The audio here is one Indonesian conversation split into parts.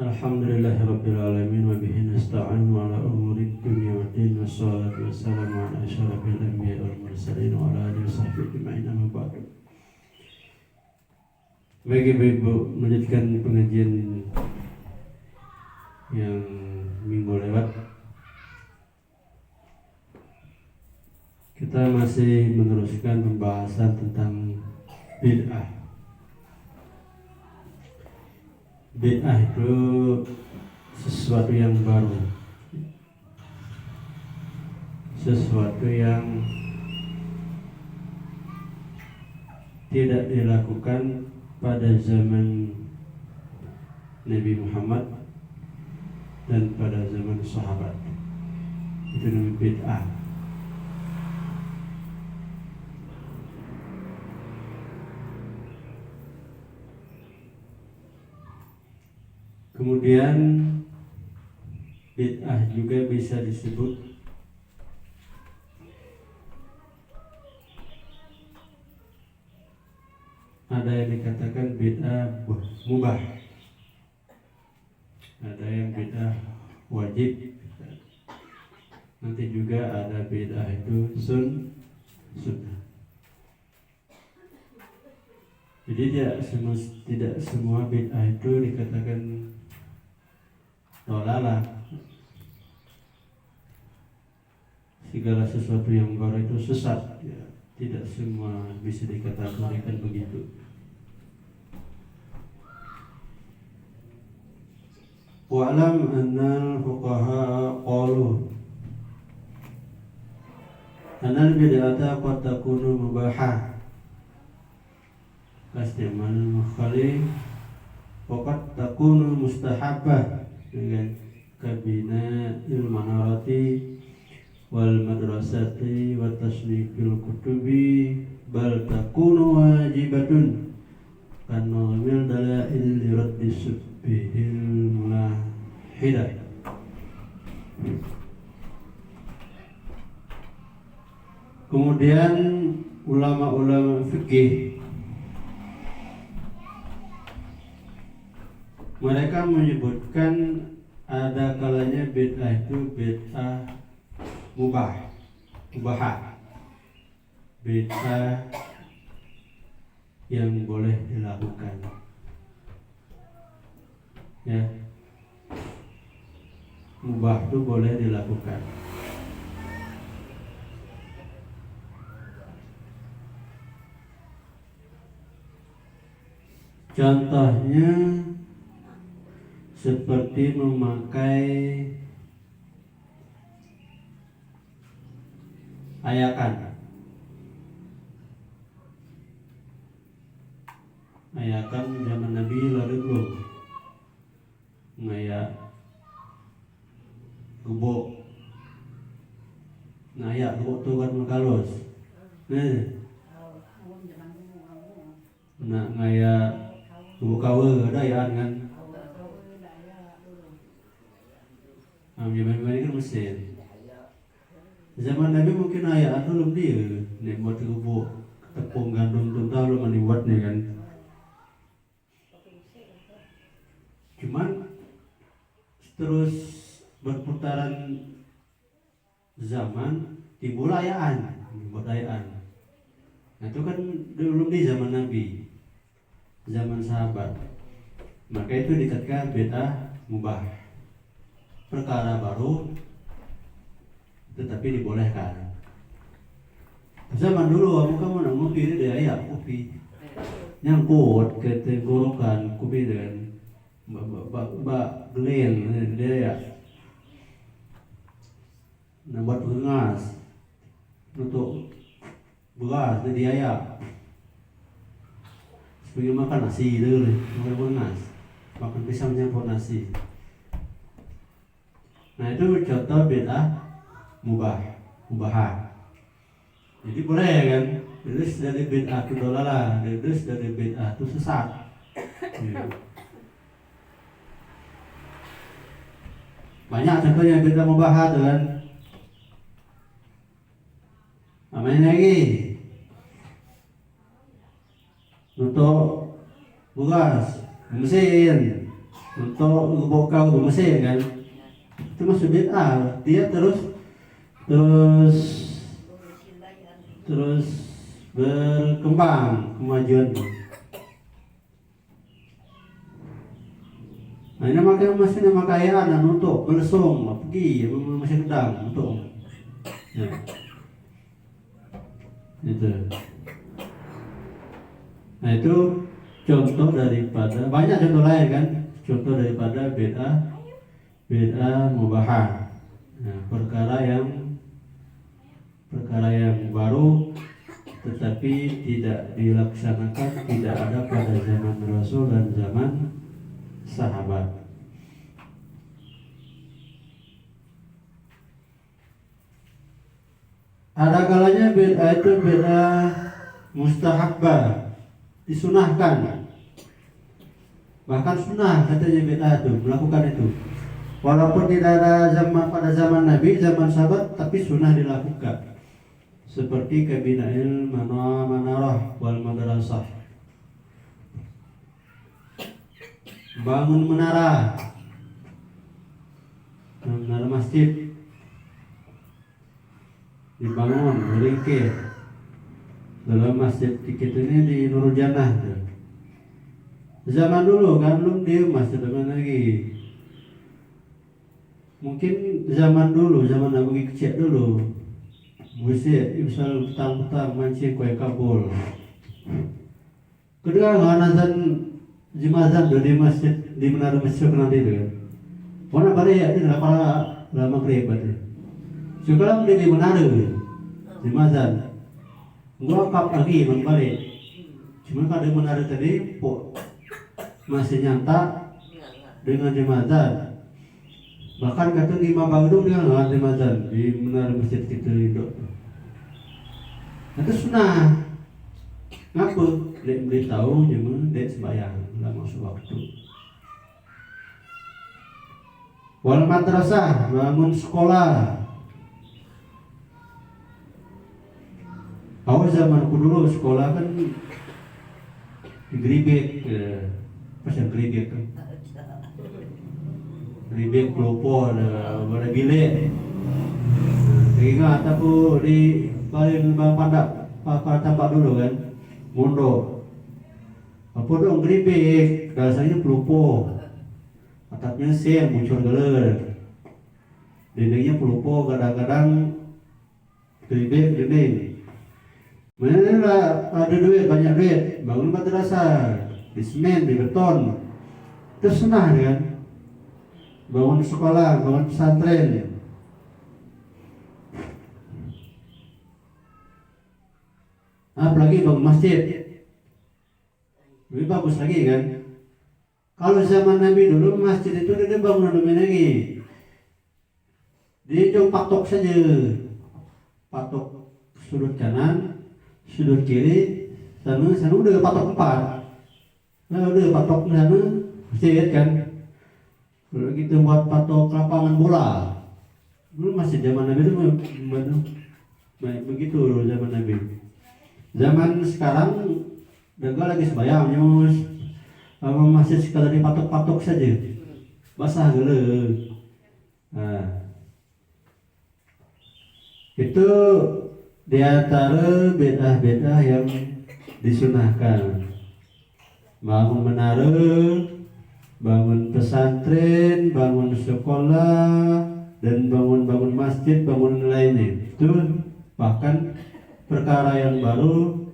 Alhamdulillahirabbil alamin wa bihi nasta'inu ala umuri dunya waddin wassalatu wassalamu ala asyrafil anbiya'i wal mursalin wa ala alihi washabbihi ajma'in amma ba'du. Baik Ibu, melanjutkan pengajian yang minggu lewat. Kita masih meneruskan pembahasan tentang bid'ah. Bid'ah itu sesuatu yang baru, sesuatu yang tidak dilakukan pada zaman Nabi Muhammad dan pada zaman sahabat. Itu namanya bid'ah. Kemudian bid'ah juga bisa disebut ada yang dikatakan bid'ah mubah, ada yang bid'ah wajib, nanti juga ada bid'ah itu sunnah. Jadi tidak semua bid'ah itu dikatakan dolalah. Segala sesuatu yang baru itu sesat, ya, tidak semua bisa dikategorikan begitu. Wa'lam annal fuqaha qalu annal bid'ata qad takunu mubahah kastimal mukhali waqad takunu mustahabbah dengan kabina ilmanarati wal madrasati wa tasnifil kutubi bal takunu wajibatun kana mil dalail liraddi subbihil mulahidah. Kemudian ulama-ulama fikih mereka menyebutkan ada kalanya bid'ah itu bid'ah mubah, bid'ah yang boleh dilakukan. Ya, mubah itu boleh dilakukan. Contohnya seperti memakai ayakan zaman Nabi lalu belum ngayak gubuk, ngayak gubuk tuh kan makalos, nak ngayak gubuk kawe ada ya kan. Zaman ini kan Mesir. Zaman Nabi mungkin ayat belum dia nih buat gubuk tepung gandum tuh tahu belum dibuat nih kan. Cuman terus berputaran zaman timbul ayaan, buat ayaan. Nah itu kan belum di zaman Nabi, zaman sahabat. Maka itu dikatakan bid'ah mubah. Perkara baru tetapi dibolehkan. Zaman dulu kamu nak ngopi dia ayak kopi nyangkut ke tenggorokan kopi dan bak gelen dia ya nak buat bengas untuk beras dia ayak sebagai makan nasi dulu makan bengas makan pisang nyampur nasi. Nah itu contoh bid'ah mubahan. Jadi boleh kan? Lulus dari bid'ah itu dolalah, lulus dari bid'ah itu sesat. Ya. Banyak contohnya bid'ah mubahan kan? Namanya lagi untuk beras, mesin, untuk ngebuka udah mesin kan, itu masuk bid'ah. Dia terus terus terus berkembang kemajuan. Nah ini makanya masih nama kayaan dan untuk belesung pergi masih kedang untuk ya. Itu. Nah itu contoh daripada banyak contoh lain kan, contoh daripada bid'ah mubahah. Nah, perkara yang baru tetapi tidak dilaksanakan, tidak ada pada zaman Rasul dan zaman sahabat. Ada kalanya bid'ah itu bid'ah mustahabbah, disunahkan. Bahkan sunnah katanya bid'ah itu melakukan itu. Walaupun tidak ada pada zaman Nabi, zaman sahabat, tapi sunnah dilakukan. Seperti kabina'il manarah wal madrasah. Bangun menara masjid, dibangun beringkir dalam masjid kita ini di Nurul Jannah. Zaman dulu kan belum dia masjid lagi. Mungkin zaman dulu, zaman Abu kecil dulu, musik misal petang-petang mancing kue kabul. Kedua azan jumazan di masjid di menara masjid nanti itu kan. Mana balik ya ini apa lama kerja itu. Sekarang di menara jumazan. Gua kap lagi balik. Cuma kalau di menara tadi masih nyata dengan jumazan. Bahkan kata di Mabangdung dia nggak ada mazan di menara masjid kita itu. Itu sunnah. Ngapa? Dek beritahu cuma dek sembahyang dalam waktu. Wal madrasah, bangun sekolah. Awal zamanku dulu sekolah kan digeribek, pas yang geribek kan. Ribet kelopo ada bilik. Ingat aku di paling pandak tambak dulu kan, mondok. Apa dong ribet, dasarnya kelopo. Atapnya seng muncul geler. Dindingnya kelopo, kadang-kadang ribet dinding. Mana ada duit, banyak duit, bangun madrasah, di semen, di beton. Itu senang kan? Bangun sekolah, bangun pesantren. Apalagi bangun masjid, lebih bagus lagi kan. Kalau zaman Nabi dulu masjid itu dia bangun lagi. Dia cuma patok saja, patok sudut kanan, sudut kiri, sana udah patok 4. Nah udah patok sana masjid kan. Kalau kita buat patok lapangan bola, dulu masih zaman Nabi itu begitu zaman Nabi. Zaman sekarang dagang lagi sembahyang nyus, masih sekadar dipatok-patok saja, basah gele. Nah, itu diantara bid'ah-bid'ah yang disunahkan. Bangun menara, bangun pesantren, bangun sekolah, dan bangun masjid, bangun lainnya. Itu bahkan perkara yang baru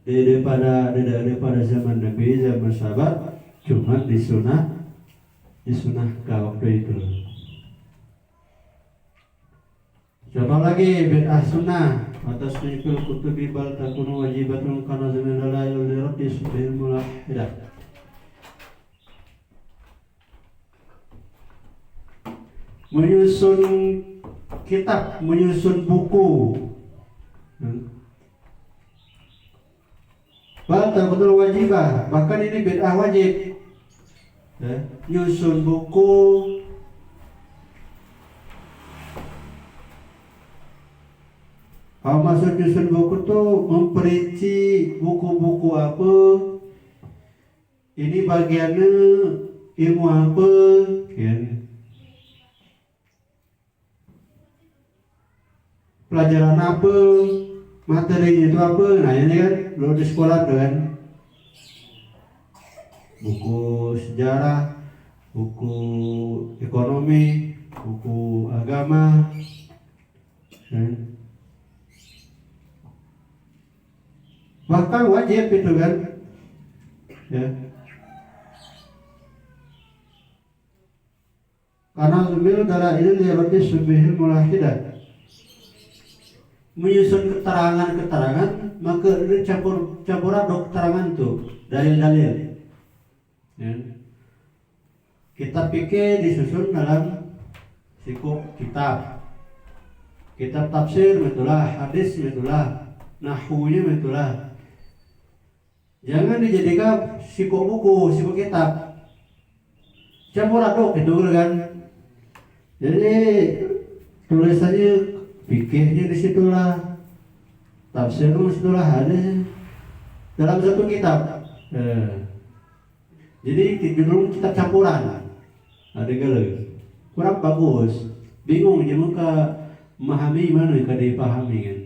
daripada zaman Nabi, zaman sahabat, cuma disunahkan waktu itu. Coba lagi bid'ah sunnah atas nikul kutubi bal takunu wajibatun kana zaman la yulirati subhil mulahhidah. Menyusun kitab, menyusun buku. Batal betul wajibah, bahkan ini bid'ah wajib. Nyusun buku, kalau maksud nyusun buku tuh memperinci buku-buku apa. Ini bagiannya ilmu apa, ya. Pelajaran apa, materinya itu apa. Nah ini kan lo di sekolah tuh kan, buku sejarah, buku ekonomi, buku agama, kan? Bahkan wajib itu kan, ya. Karena zumil dalam ini lebih subihil mulahidah, menyusun keterangan-keterangan, maka ini campur aduk keterangan tuh dalil-dalil. Ya. Kita pikir disusun dalam kitab tafsir betulah, hadis betulah, nahwunya betulah. Jangan dijadikan buku kitab, campur aduk gitu kan. Jadi tulisannya fikihnya di situlah, tafsirnya di situlah, hadis dalam satu kitab. Jadi judul kitab campuran, ada gale kurang bagus, bingung dia muka memahami mana yang dipahami kan.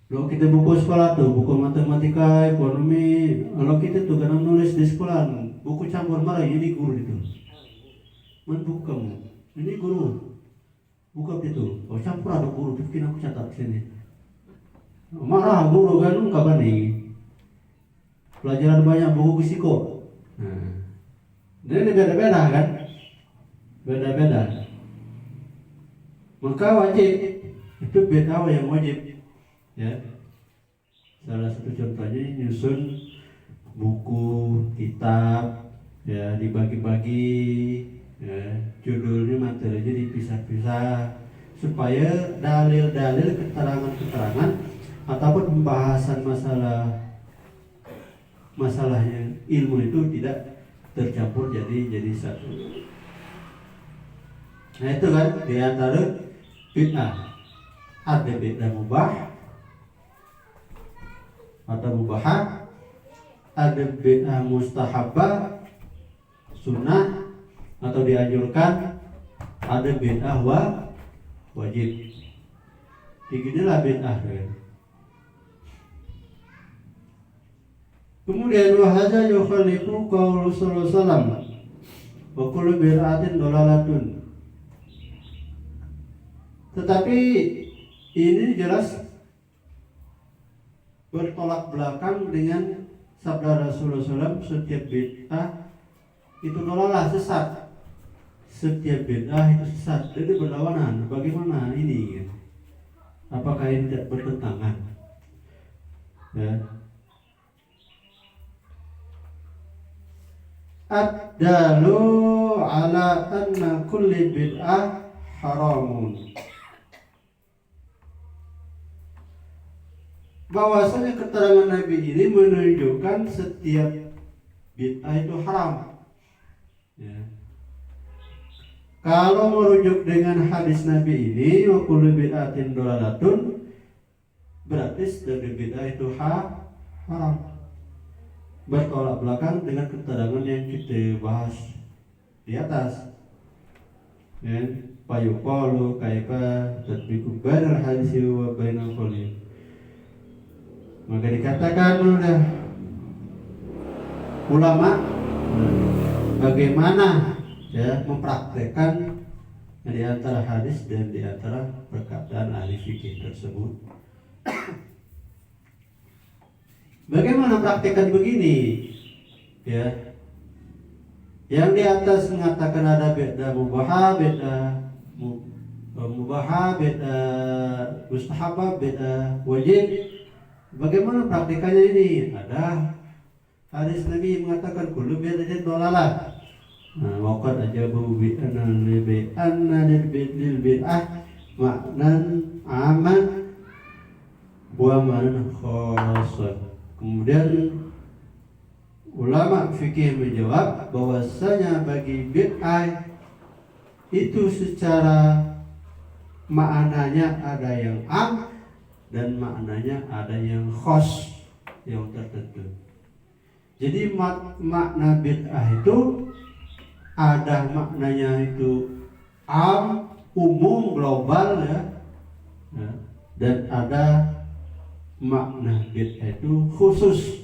Kalau kita buku sekolah tuh, buku matematika, ekonomi, kalau kita tuh kadang nulis di sekolah, buku campur marah ini guru itu. Man buku kamu, ini guru, buka itu. Oh campur ada guru, bikin aku catat sini. Marah guru kan, kapan nih? Pelajaran banyak buku fisiko. Ini beda-beda kan, beda-beda. Maka wajib itu beda yang wajib, ya. Salah satu contohnya nyusun buku, kitab, ya dibagi-bagi. Ya, judulnya materinya dipisah-pisah supaya dalil-dalil, keterangan-keterangan ataupun pembahasan masalahnya ilmu itu tidak tercampur jadi satu. Nah itu kan diantara bid'ah, ada bid'ah mubah atau mubahah, ada bid'ah mustahabah, sunnah atau dianjurkan, ada bid'ah wajib. Beginilah bid'ah kan. Kemudian wahada yukhalifu qaul sallallahu alaihi wasallam wa kullu bid'atin dalalatun. Tetapi ini jelas bertolak belakang dengan sabda Rasulullah SAW, setiap bid'ah itu dalalah, sesat. Setiap bid'ah itu sesat. Jadi berlawanan. Bagaimana ini? Apakah ini tidak bertentangan? Ya. Ad-dalu ala anna kulli bid'ah haramun. Bahwasanya keterangan Nabi ini menunjukkan setiap bid'ah itu haram. Ya. Kalau merujuk dengan hadis Nabi ini, wa kullu bid'atin dalalatun, berarti setiap bid'ah itu haram. Bertolak belakang dengan keterangan yang kita bahas di atas. Ya, payuqalu kaifa tatbiqu bainal hadisi wa bainal qawli. Maka dikatakan oleh ulama bagaimana ya mempraktekkan di antara hadis dan di antara perkataan ahli fikih tersebut. Bagaimana praktekkan begini? Ya. Yang di atas mengatakan ada beda mubahah, beda mustahabah, beda wajib. Bagaimana praktikannya ini? Ada hadis Nabi mengatakan kullu bid'atin dalalah. Nah, waqad ajabu bi anna lil bid'ah ma'nan aman wa ma'nan khassan. Kemudian ulama fikih menjawab bahwasanya bagi bid'ah itu secara maknanya ada yang am dan maknanya ada yang khas, yang tertentu. Jadi makna bid'ah itu ada maknanya itu umum, global ya. Ya. Dan ada makna bid'ah itu khusus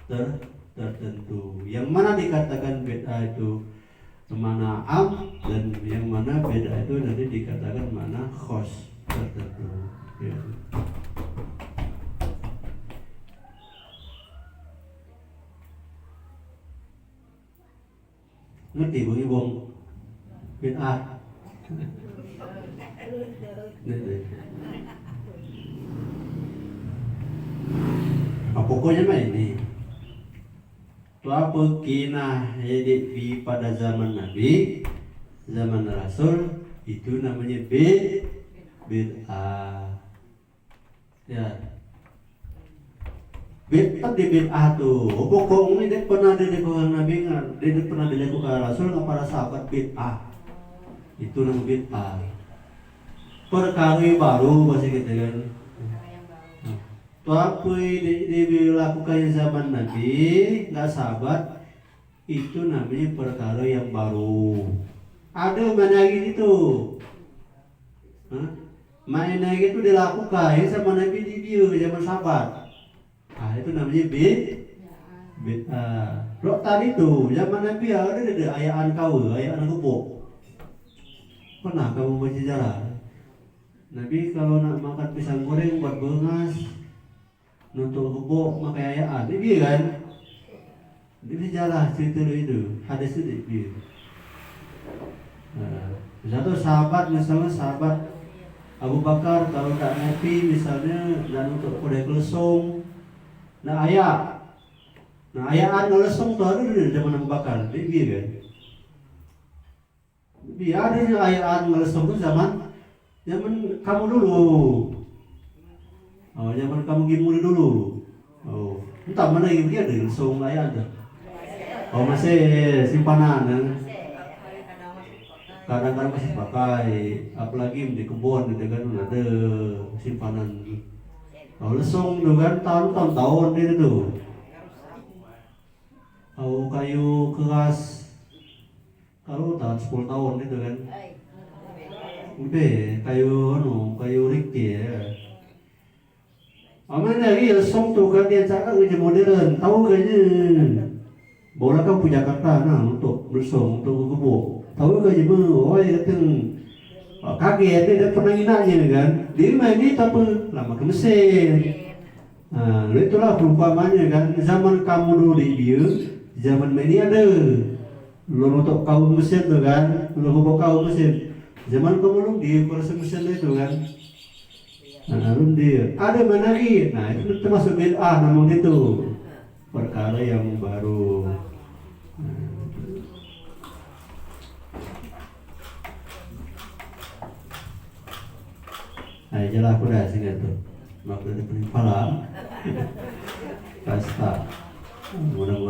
tertentu. Yang mana dikatakan bid'ah itu mana dan yang mana bid'ah itu nanti dikatakan mana khos tertentu. Ya. Ngerti Bang Ibong bid'ah? Pokoknya mah ini apa kinah di pada zaman Nabi, zaman Rasul itu namanya bid'ah. Ya. Bid'ah tuh. Pokoknya dia pernah dilakukan Nabi, dia pernah dilakukan Rasul, nggak para sahabat bid'ah. Itu namanya bid'ah. Perkara baru bahasa kita kan. Tapi dilakukan zaman Nabi, nggak sahabat, itu namanya perkara yang baru. Ada mana gitu? Main lagi itu dilakukan sama Nabi di dia zaman sahabat. Itu namanya bid'ah. Rok tadi tuh zaman Nabi ada ayaan kau, ayaan gubuk. Pernah kamu baca sejarah? Nabi kalau nak makan pisang goreng buat bengas, nutup gubuk pakai ayaan, dia kan? Dia sejarah cerita itu, hadis itu dia. Satu sahabat misalnya sahabat Abu Bakar kalau tak Nabi misalnya dan untuk kuda kelesung. Nah ayaan ngelesong tuh ada di zaman Abu Bakar, dia kan? Dia ada ayaan ngelesong tuh zaman kamu dulu. Zaman kamu gimuli dulu. Entah mana yang dia ada ngelesong ayaan tuh. Masih simpanan kan? Kadang-kadang masih pakai, apalagi di kebun itu kan ada simpanan. Lesong itu kan tahun-tahun itu tuh. Kayu keras, kalau tahun 10 tahun itu kan. Udah kayu rikti ya. Aman lagi lesong tuh kan dia cakap kerja modern, tahu kayaknya. Bola kan punya kata untuk lesong untuk kebun. Tahu kayaknya ya datang. Kaget dia pernah nginaknya kan. Dia main ini tapi lama ke Mesir. Itulah perumpamannya kan. Zaman kamu dulu di dia, zaman ini ada. Lu untuk kaum Mesir tuh kan, lu bawa kaum Mesir. Zaman kamu dulu di proses Mesir itu kan. Lalu dia ada mana lagi? Nah itu termasuk bid'ah namanya itu. Perkara yang baru. Jelas aku dah sini tu. Mak dah pening pala. Pasta. Mudah-mudahan